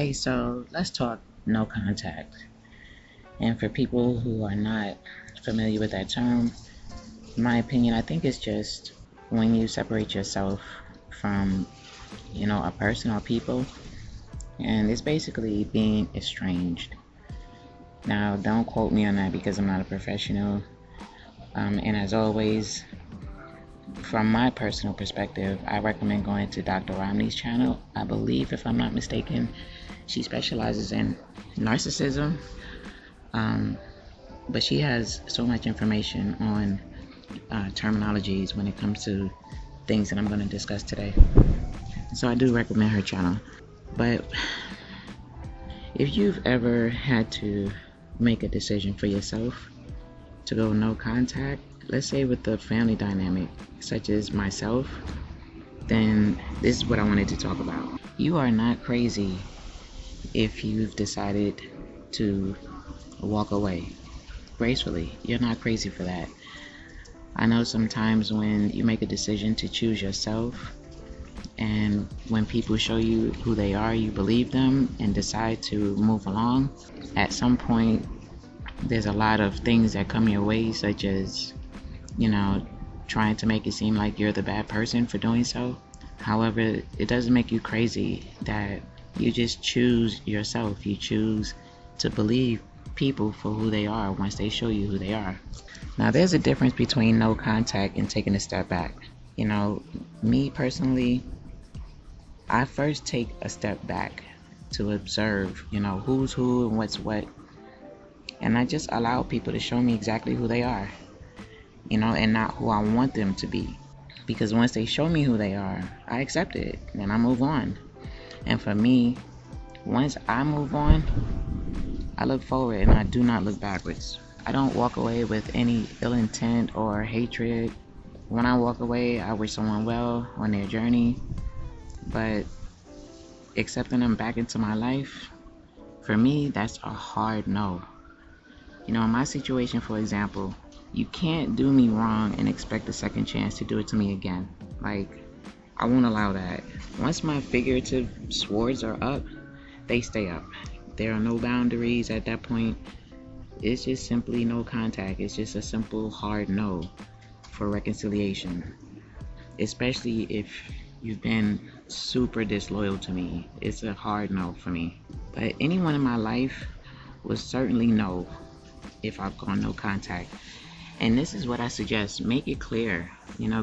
Okay, so let's talk no contact. And for people who are not familiar with that term, in my opinion, I think it's just when you separate yourself from, a person or people, and it's basically being estranged. Now, don't quote me on that because I'm not a professional. And as always, from my personal perspective, I recommend going to Dr. Romney's channel. I believe, if I'm not mistaken, she specializes in narcissism. But she has so much information on terminologies when it comes to things that I'm going to discuss today. So I do recommend her channel. But if you've ever had to make a decision for yourself to go no contact, let's say with the family dynamic, such as myself, then this is what I wanted to talk about. You are not crazy if you've decided to walk away gracefully. You're not crazy for that. I know sometimes when you make a decision to choose yourself, and when people show you who they are, you believe them and decide to move along. At some point, there's a lot of things that come your way, such as, trying to make it seem like you're the bad person for doing so. However, it doesn't make you crazy that you just choose yourself. You choose to believe people for who they are once they show you who they are. Now, there's a difference between no contact and taking a step back. Me personally, I first take a step back to observe, who's who and what's what. And I just allow people to show me exactly who they are, and not who I want them to be. Because once they show me who they are, I accept it and I move on. And for me, once I move on, I look forward and I do not look backwards. I don't walk away with any ill intent or hatred. When I walk away, I wish someone well on their journey. But accepting them back into my life, for me, that's a hard no. In my situation, for example, you can't do me wrong and expect a second chance to do it to me again. I won't allow that. Once my figurative swords are up, they stay up. There are no boundaries at that point. It's just simply no contact. It's just a simple hard no for reconciliation. Especially if you've been super disloyal to me. It's a hard no for me. But anyone in my life will certainly know if I've gone no contact. And this is what I suggest. Make it clear,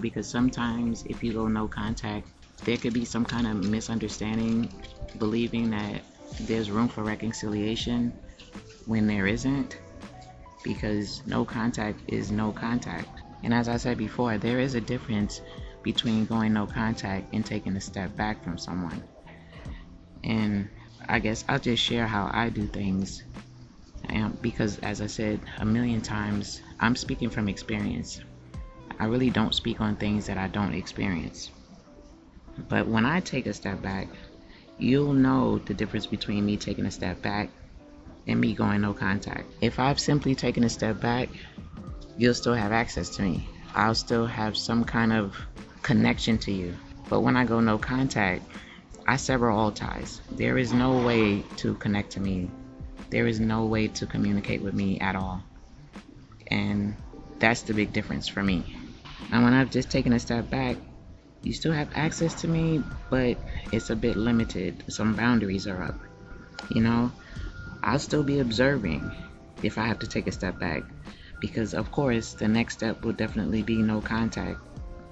because sometimes if you go no contact, there could be some kind of misunderstanding, believing that there's room for reconciliation when there isn't, because no contact is no contact. And as I said before, there is a difference between going no contact and taking a step back from someone. And I guess I'll just share how I do things, because as I said a million times, I'm speaking from experience. I really don't speak on things that I don't experience. But when I take a step back, you'll know the difference between me taking a step back and me going no contact. If I've simply taken a step back, you'll still have access to me. I'll still have some kind of connection to you. But when I go no contact, I sever all ties. There is no way to connect to me. There is no way to communicate with me at all. And that's the big difference for me. And when I've just taken a step back, you still have access to me, but it's a bit limited. Some boundaries are up. I'll still be observing if I have to take a step back, because of course the next step will definitely be no contact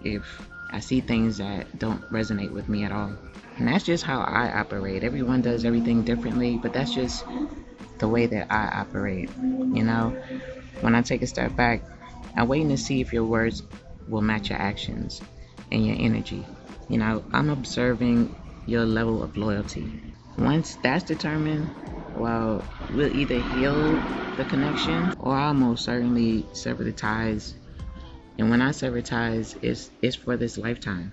if I see things that don't resonate with me at all. And that's just how I operate. Everyone does everything differently, but that's just the way that I operate. When I take a step back, I'm waiting to see if your words will match your actions and your energy. I'm observing your level of loyalty. Once that's determined, well, we'll either heal the connection or I'll most certainly sever the ties. And when I sever ties, it's for this lifetime.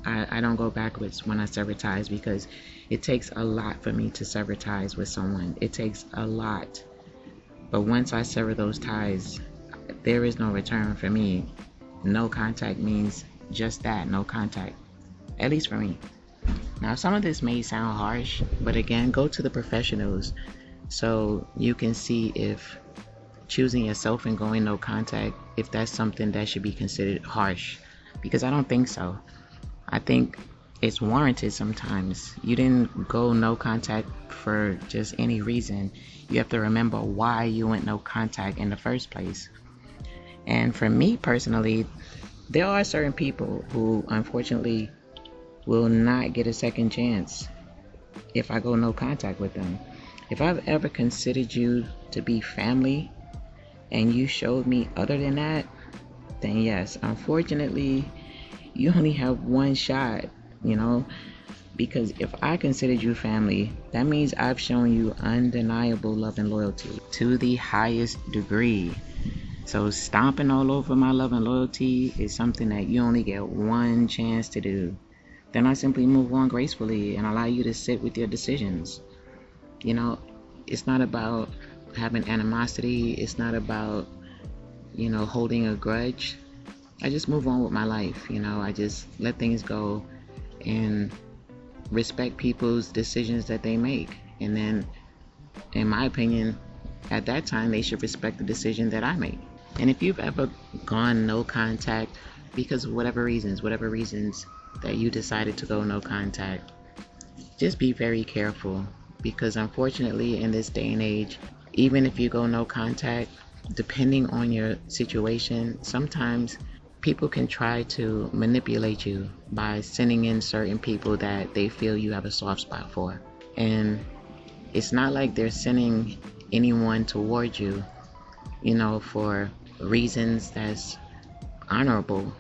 I don't go backwards when I sever ties, because it takes a lot for me to sever ties with someone. It takes a lot. But once I sever those ties, there is no return for me. No contact means just that, no contact. At least for me. Now, some of this may sound harsh, but again, go to the professionals so you can see if choosing yourself and going no contact, if that's something that should be considered harsh, because I don't think so. I think it's warranted sometimes. You didn't go no contact for just any reason. You have to remember why you went no contact in the first place. And for me personally, there are certain people who unfortunately will not get a second chance if I go no contact with them. If I've ever considered you to be family and you showed me other than that, then yes, unfortunately, you only have one shot, you know, because if I considered you family, that means I've shown you undeniable love and loyalty to the highest degree. So stomping all over my love and loyalty is something that you only get one chance to do. Then I simply move on gracefully and allow you to sit with your decisions. You know, it's not about having animosity. It's not about, holding a grudge. I just move on with my life. I just let things go and respect people's decisions that they make. And then, in my opinion, at that time, they should respect the decision that I make. And if you've ever gone no contact because of whatever reasons that you decided to go no contact, just be very careful, because unfortunately in this day and age, even if you go no contact, depending on your situation, sometimes people can try to manipulate you by sending in certain people that they feel you have a soft spot for. And it's not like they're sending anyone towards you, for reasons that's honorable.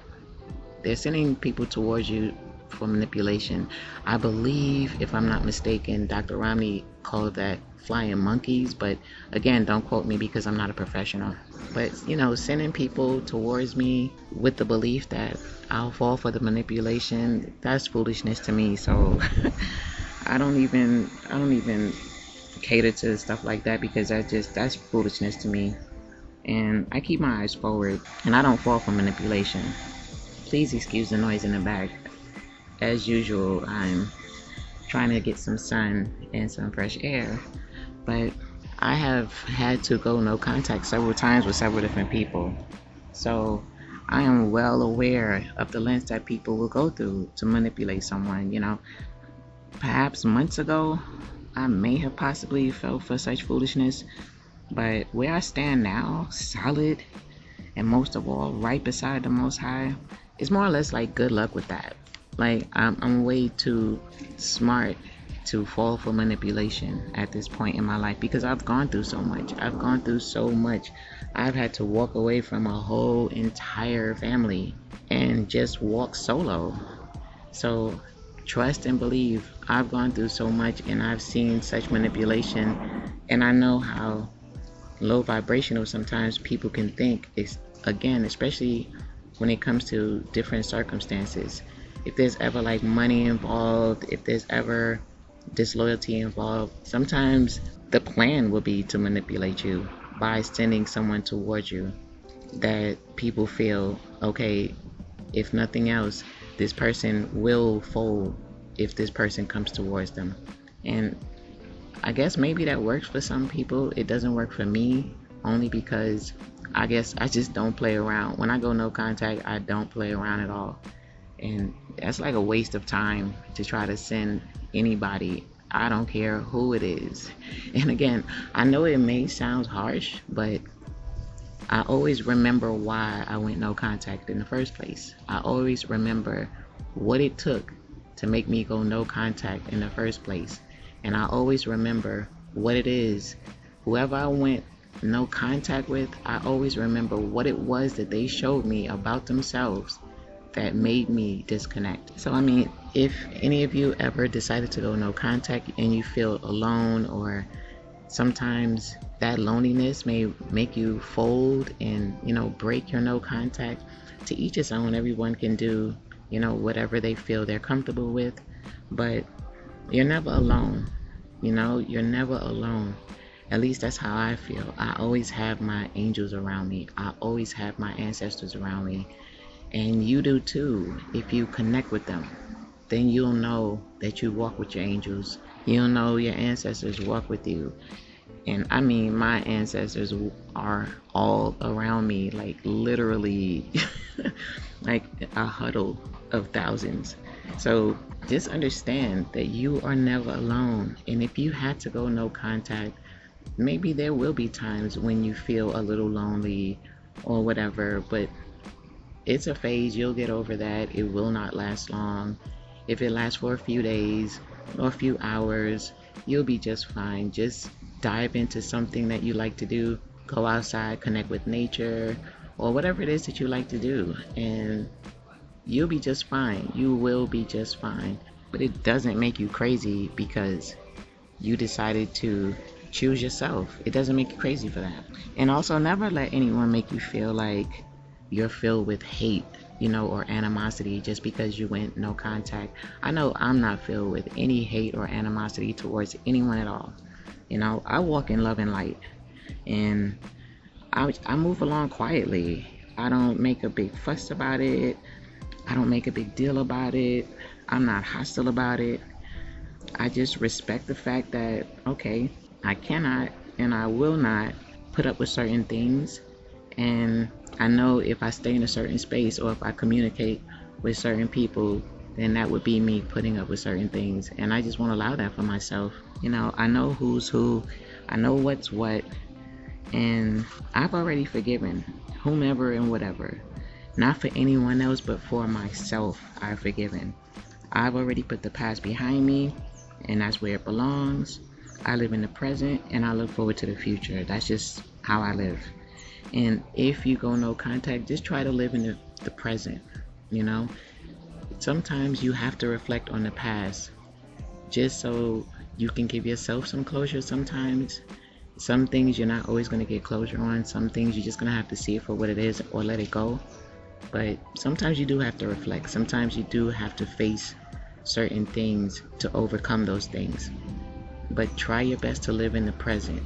They're sending people towards you for manipulation. I believe, if I'm not mistaken, Dr. Romney called that flying monkeys, but again, don't quote me because I'm not a professional. But sending people towards me with the belief that I'll fall for the manipulation, that's foolishness to me. So I don't even cater to stuff like that, because that's foolishness to me. And I keep my eyes forward, and I don't fall for manipulation. Please excuse the noise in the back. As usual, I'm trying to get some sun and some fresh air, but I have had to go no contact several times with several different people. So I am well aware of the lengths that people will go through to manipulate someone. Perhaps months ago, I may have possibly fell for such foolishness, but where I stand now, solid, and most of all, right beside the Most High, it's more or less like good luck with that. Like, I'm way too smart to fall for manipulation at this point in my life, because I've gone through so much. I've had to walk away from a whole entire family and just walk solo. So trust and believe, I've gone through so much, and I've seen such manipulation, and I know how low vibrational sometimes people can think. It's, again, especially when it comes to different circumstances. If there's ever like money involved, if there's ever disloyalty involved, sometimes the plan will be to manipulate you by sending someone towards you that people feel, okay, if nothing else, this person will fold if this person comes towards them. And I guess maybe that works for some people. It doesn't work for me, only because I guess I just don't play around. When I go no contact, I don't play around at all. And that's like a waste of time to try to send anybody. I don't care who it is. And again, I know it may sound harsh, but I always remember why I went no contact in the first place. I always remember what it took to make me go no contact in the first place. And I always remember what it is. Whoever I went no contact with, I always remember what it was that they showed me about themselves that made me disconnect. So I mean, if any of you ever decided to go no contact and you feel alone, or sometimes that loneliness may make you fold and break your no contact, to each his own. Everyone can do whatever they feel they're comfortable with, but you're never alone. You're never alone. At least that's how I feel. I always have my angels around me. I always have my ancestors around me. And you do too, if you connect with them. then you'll know that you walk with your angels. You'll know your ancestors walk with you. And I mean, my ancestors are all around me, like literally like a huddle of thousands. So just understand that you are never alone. And if you had to go no contact, maybe there will be times when you feel a little lonely or whatever, but it's a phase. You'll get over that. It will not last long. If it lasts for a few days or a few hours, you'll be just fine. Just dive into something that you like to do. Go outside, connect with nature, or whatever it is that you like to do, and you'll be just fine. You will be just fine. But it doesn't make you crazy because you decided to choose yourself. It doesn't make you crazy for that. And also, never let anyone make you feel like you're filled with hate, or animosity just because you went no contact. I know I'm not filled with any hate or animosity towards anyone at all. I walk in love and light, and I move along quietly. I don't make a big fuss about it. I don't make a big deal about it. I'm not hostile about it. I just respect the fact that, okay, I cannot and I will not put up with certain things. And I know if I stay in a certain space or if I communicate with certain people, then that would be me putting up with certain things. And I just won't allow that for myself. I know who's who. I know what's what. And I've already forgiven whomever and whatever. Not for anyone else, but for myself, I've forgiven. I've already put the past behind me, and that's where it belongs. I live in the present, and I look forward to the future. That's just how I live. And if you go no contact, just try to live in the present. Sometimes you have to reflect on the past just so you can give yourself some closure. Sometimes some things you're not always going to get closure on. Some things you're just going to have to see it for what it is or let it go. But sometimes you do have to reflect. Sometimes you do have to face certain things to overcome those things. But try your best to live in the present,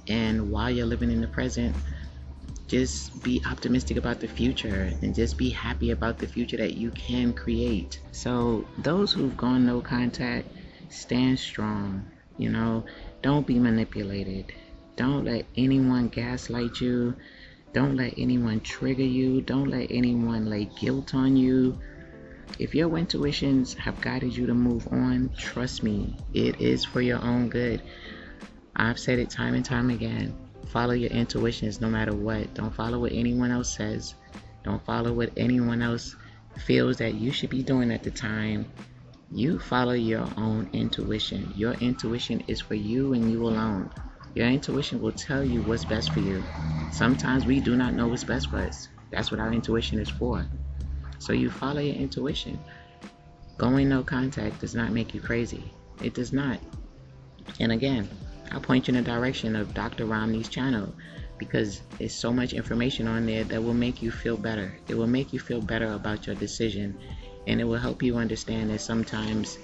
and while you're living in the present, just be optimistic about the future and just be happy about the future that you can create. So those who've gone no contact, stand strong. Don't be manipulated. Don't let anyone gaslight you. Don't let anyone trigger you. Don't let anyone lay guilt on you. If your intuitions have guided you to move on, trust me, it is for your own good. I've said it time and time again. Follow your intuitions no matter what. Don't follow what anyone else says. Don't follow what anyone else feels that you should be doing at the time. You follow your own intuition. Your intuition is for you and you alone. Your intuition will tell you what's best for you. Sometimes we do not know what's best for us. That's what our intuition is for. So you follow your intuition. Going no contact does not make you crazy. It does not. And again, I'll point you in the direction of Dr. Romney's channel because there's so much information on there that will make you feel better. It will make you feel better about your decision, and it will help you understand that sometimes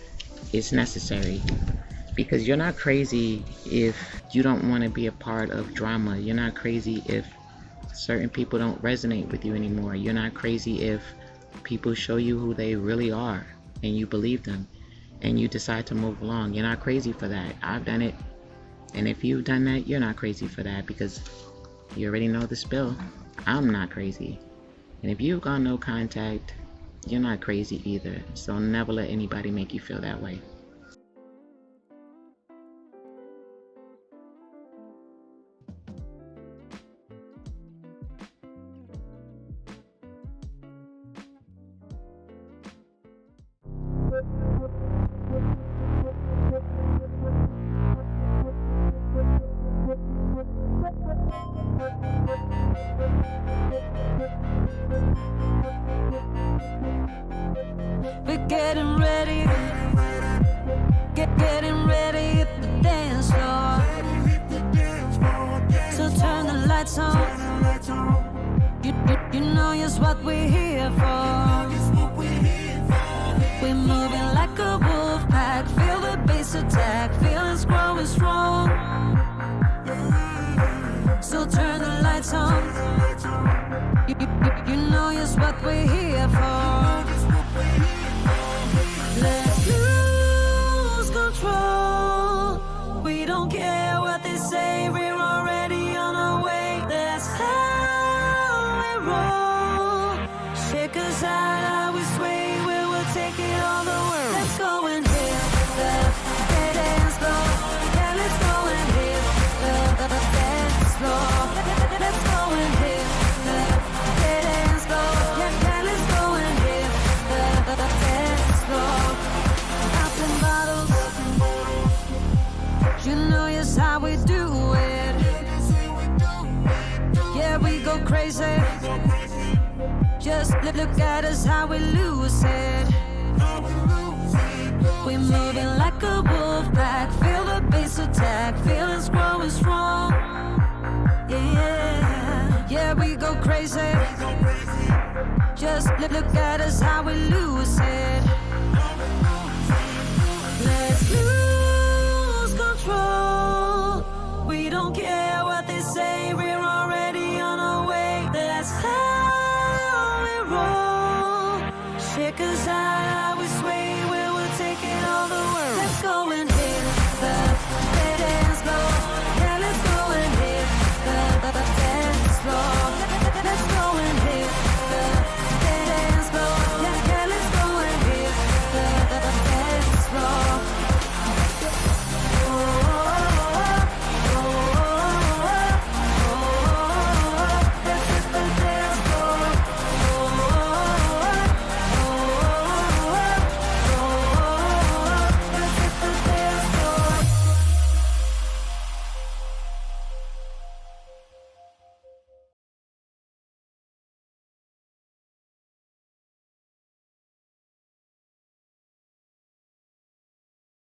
it's necessary. Because you're not crazy if you don't want to be a part of drama. You're not crazy if certain people don't resonate with you anymore. You're not crazy if people show you who they really are and you believe them and you decide to move along. You're not crazy for that. I've done it. And if you've done that, you're not crazy for that because you already know the spill. I'm not crazy. And if you've gone no contact, you're not crazy either. So never let anybody make you feel that way. We're getting ready, getting ready at the dance floor. So turn the lights on. You know just what we're here for. We're moving like a wolf pack. Feel the bass attack. Feelings growing strong. So turn the lights on. You know just what we're here for. Yeah, we go crazy. Just look at us, how we lose it. We're moving like a wolf pack. Feel the bass attack. Feelings growing strong. Yeah, yeah, we go crazy. Just look at us, how we lose it. Let's lose control.